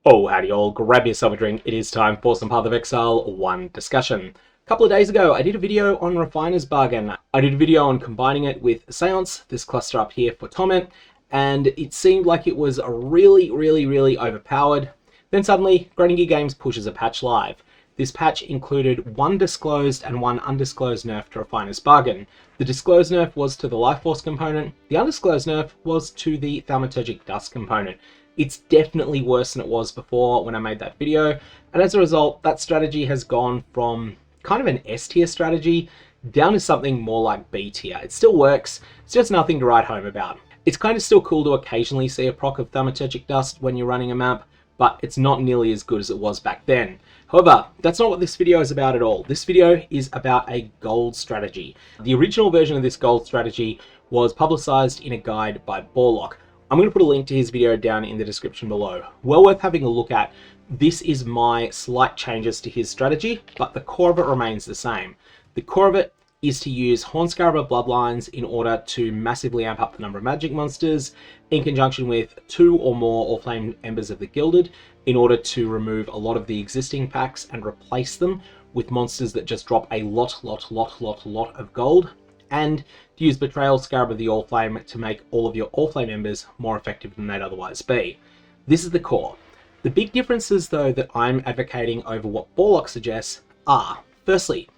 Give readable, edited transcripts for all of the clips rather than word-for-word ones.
Oh, howdy all, grab yourself a drink. It is time for some PathOfExile 1 discussion. A couple of days ago, I did a video on Refiner's Bargain. I did a video on combining it with Seance, this cluster up here for Torment, and it seemed like it was really overpowered. Then suddenly, Grinding Gear Games pushes a patch live. This patch included one disclosed and one undisclosed nerf to Refiner's Bargain. The disclosed nerf was to the Life Force component, the undisclosed nerf was to the Thaumaturgic Dust component. It's definitely worse than it was before when I made that video, and as a result, that strategy has gone from kind of an S tier strategy down to something more like B tier. It still works, it's just nothing to write home about. It's kind of still cool to occasionally see a proc of Thaumaturgic Dust when you're running a map, but it's not nearly as good as it was back then. However, that's not what this video is about at all. This video is about a gold strategy. The original version of this gold strategy was publicized in a guide by BawLoch. I'm going to put a link to his video down in the description below. Well worth having a look at. This is my slight changes to his strategy, but the core of it remains the same. The core of it is to use Horn Scarab bloodlines in order to massively amp up the number of magic monsters, in conjunction with 2 or more Allflame Embers of the Gilded, in order to remove a lot of the existing packs and replace them with monsters that just drop a lot of gold, and to use Betrayal Scarab of the Allflame to make all of your Allflame Embers more effective than they'd otherwise be. This is the core. The big differences though that I'm advocating over what BawLoch suggests are, firstly,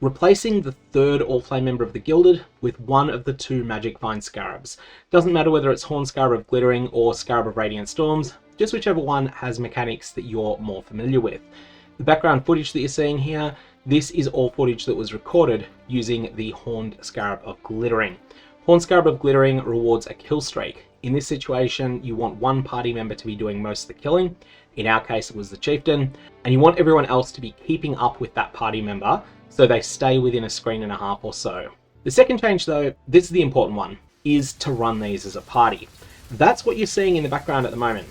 replacing the third Allflame member of the Gilded with one of the 2 Magic Vine Scarabs. Doesn't matter whether it's Horn Scarab of Glittering or Scarab of Radiant Storms, just whichever one has mechanics that you're more familiar with. The background footage that you're seeing here, this is all footage that was recorded using the Horned Scarab of Glittering. Horned Scarab of Glittering rewards a kill streak. In this situation, you want one party member to be doing most of the killing. In our case, it was the Chieftain. And you want everyone else to be keeping up with that party member so they stay within a screen and a half or so. The second change though, this is the important one, is to run these as a party. That's what you're seeing in the background at the moment.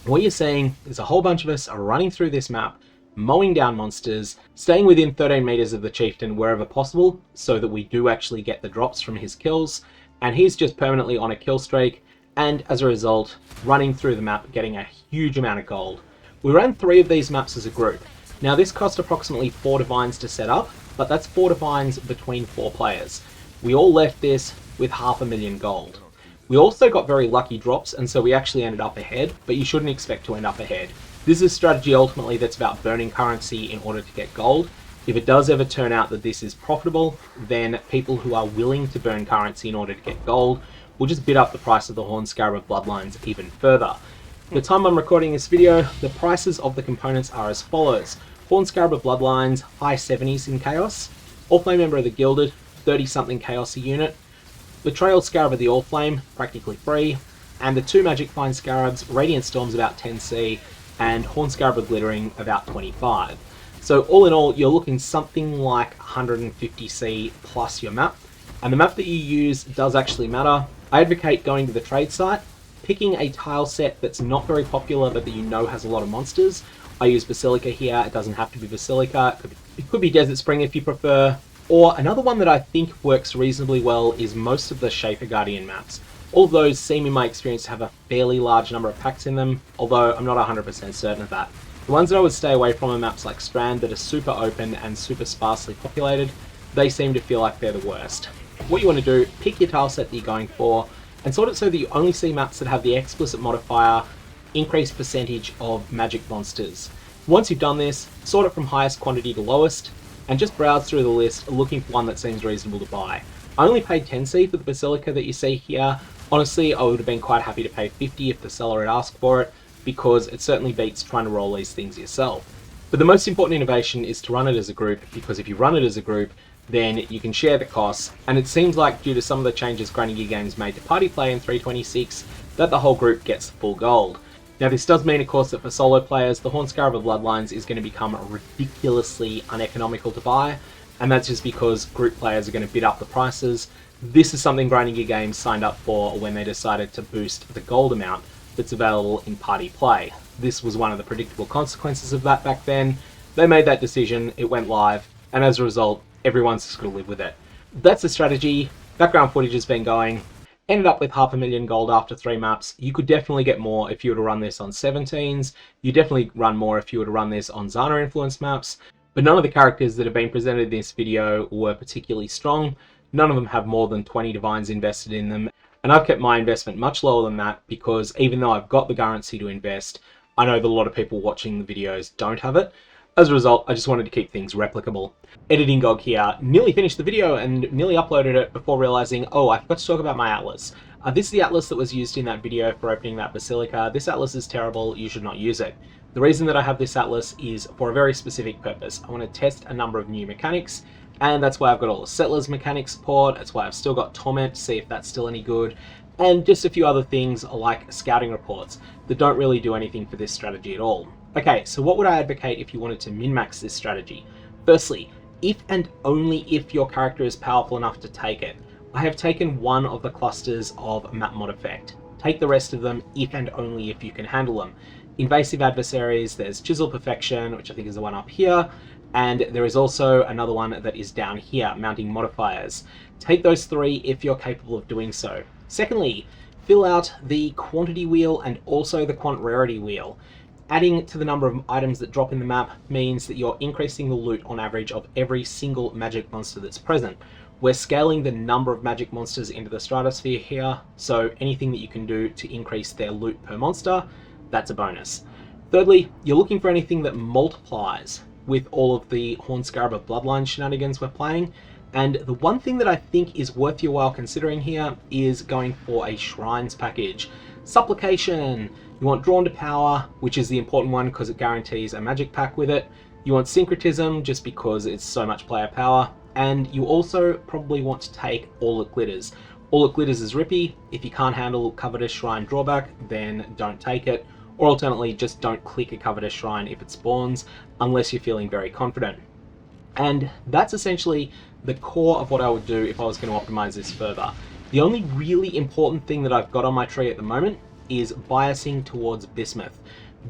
What you're seeing is a whole bunch of us are running through this map, mowing down monsters, staying within 13 meters of the Chieftain wherever possible so that we do actually get the drops from his kills, and he's just permanently on a kill streak, and as a result, running through the map, getting a huge amount of gold. We ran 3 of these maps as a group. Now this cost approximately 4 divines to set up, but that's 4 divines between 4 players. We all left this with 500,000 gold. We also got very lucky drops, and so we actually ended up ahead, but you shouldn't expect to end up ahead. This is a strategy ultimately that's about burning currency in order to get gold. If it does ever turn out that this is profitable, then people who are willing to burn currency in order to get gold will just bid up the price of the Horn Scarab of Bloodlines even further. At the time I'm recording this video, the prices of the components are as follows. Horn Scarab of Bloodlines, high 70s in Chaos. Allflame Member of the Gilded, 30 something Chaos a unit. Betrayal Scarab of the Allflame, practically free. And the 2 Magic Vine Scarabs, Radiant Storms about 10C, and Horn Scarab of Glittering about 25. So all in all, you're looking something like 150C plus your map. And the map that you use does actually matter. I advocate going to the trade site, picking a tile set that's not very popular but that you know has a lot of monsters. I use Basilica here, it doesn't have to be Basilica, it could be Desert Spring if you prefer. Or another one that I think works reasonably well is most of the Shaper Guardian maps. All of those seem in my experience to have a fairly large number of packs in them, although I'm not 100% certain of that. The ones that I would stay away from are maps like Strand that are super open and super sparsely populated. They seem to feel like they're the worst. What you want to do, pick your tile set that you're going for, and sort it so that you only see maps that have the explicit modifier, increased percentage of magic monsters. Once you've done this, sort it from highest quantity to lowest, and just browse through the list looking for one that seems reasonable to buy. I only paid 10C for the Basilica that you see here. Honestly, I would have been quite happy to pay 50 if the seller had asked for it, because it certainly beats trying to roll these things yourself. But the most important innovation is to run it as a group, because if you run it as a group, then you can share the costs, and it seems like due to some of the changes Grinding Gear Games made to party play in 3.26, that the whole group gets full gold. Now this does mean of course that for solo players, the Horn Scarab of Bloodlines is going to become ridiculously uneconomical to buy, and that's just because group players are going to bid up the prices. This is something Grinding Gear Games signed up for when they decided to boost the gold amount that's available in party play. This was one of the predictable consequences of that back then. They made that decision, it went live, and as a result, everyone's just going to live with it. That's the strategy. Background footage has been going. Ended up with 500,000 gold after 3 maps. You could definitely get more if you were to run this on 17s. You definitely run more if you were to run this on Zana influence maps. But none of the characters that have been presented in this video were particularly strong. None of them have more than 20 divines invested in them. And I've kept my investment much lower than that because even though I've got the currency to invest, I know that a lot of people watching the videos don't have it. As a result, I just wanted to keep things replicable. Editing Gog here, nearly finished the video and nearly uploaded it before realizing, oh, I forgot to talk about my atlas. This is the atlas that was used in that video for opening that basilica. This atlas is terrible, you should not use it. The reason that I have this atlas is for a very specific purpose. I want to test a number of new mechanics, and that's why I've got all the settlers mechanic support. That's why I've still got torment to see if that's still any good, and just a few other things like scouting reports that don't really do anything for this strategy at all. Okay, so what would I advocate if you wanted to min-max this strategy? Firstly, if and only if your character is powerful enough to take it. I have taken one of the clusters of map mod effect. Take the rest of them if and only if you can handle them. Invasive adversaries, there's Chisel Perfection, which I think is the one up here, and there is also another one that is down here, mounting modifiers. Take those 3 if you're capable of doing so. Secondly, fill out the quantity wheel and also the quant rarity wheel. Adding to the number of items that drop in the map means that you're increasing the loot on average of every single magic monster that's present. We're scaling the number of magic monsters into the stratosphere here, so anything that you can do to increase their loot per monster, that's a bonus. Thirdly, you're looking for anything that multiplies with all of the Horned Scarab of Bloodline shenanigans we're playing. And the one thing that I think is worth your while considering here is going for a Shrines package. Supplication, you want Drawn to Power, which is the important one because it guarantees a magic pack with it. You want Syncretism, just because it's so much player power. And you also probably want to take All That Glitters. All That Glitters is rippy. If you can't handle Covetous Shrine drawback, then don't take it. Or alternately, just don't click a Covetous Shrine if it spawns, unless you're feeling very confident. And that's essentially the core of what I would do if I was going to optimize this further. The only really important thing that I've got on my tree at the moment is biasing towards bismuth.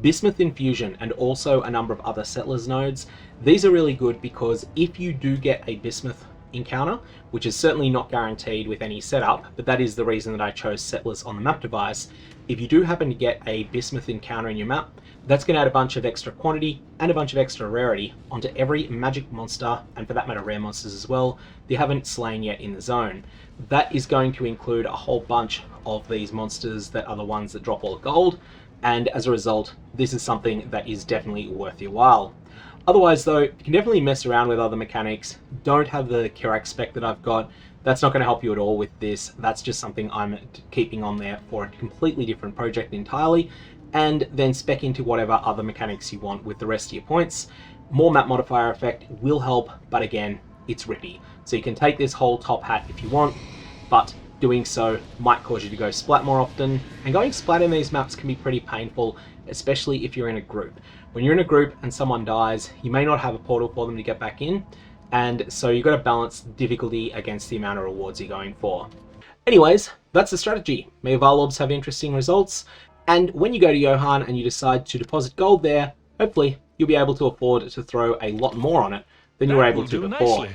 Bismuth infusion and also a number of other settlers nodes. These are really good because if you do get a bismuth encounter, which is certainly not guaranteed with any setup, but that is the reason that I chose settlers on the map device. If you do happen to get a bismuth encounter in your map, that's going to add a bunch of extra quantity and a bunch of extra rarity onto every magic monster, and for that matter rare monsters as well, that you haven't slain yet in the zone. That is going to include a whole bunch of these monsters that are the ones that drop all the gold, and as a result, this is something that is definitely worth your while. Otherwise though, you can definitely mess around with other mechanics. Don't have the Kirak spec that I've got. That's not going to help you at all with this. That's just something I'm keeping on there for a completely different project entirely, and then spec into whatever other mechanics you want with the rest of your points. More map modifier effect will help, but again, it's rippy. So you can take this whole top hat if you want, but doing so might cause you to go splat more often, and going splat in these maps can be pretty painful, especially if you're in a group. When you're in a group and someone dies, you may not have a portal for them to get back in, and so you've got to balance difficulty against the amount of rewards you're going for. Anyways, that's the strategy. May your Varlorbs have interesting results, and when you go to Johan and you decide to deposit gold there, hopefully you'll be able to afford to throw a lot more on it than you were able to before. Nicely.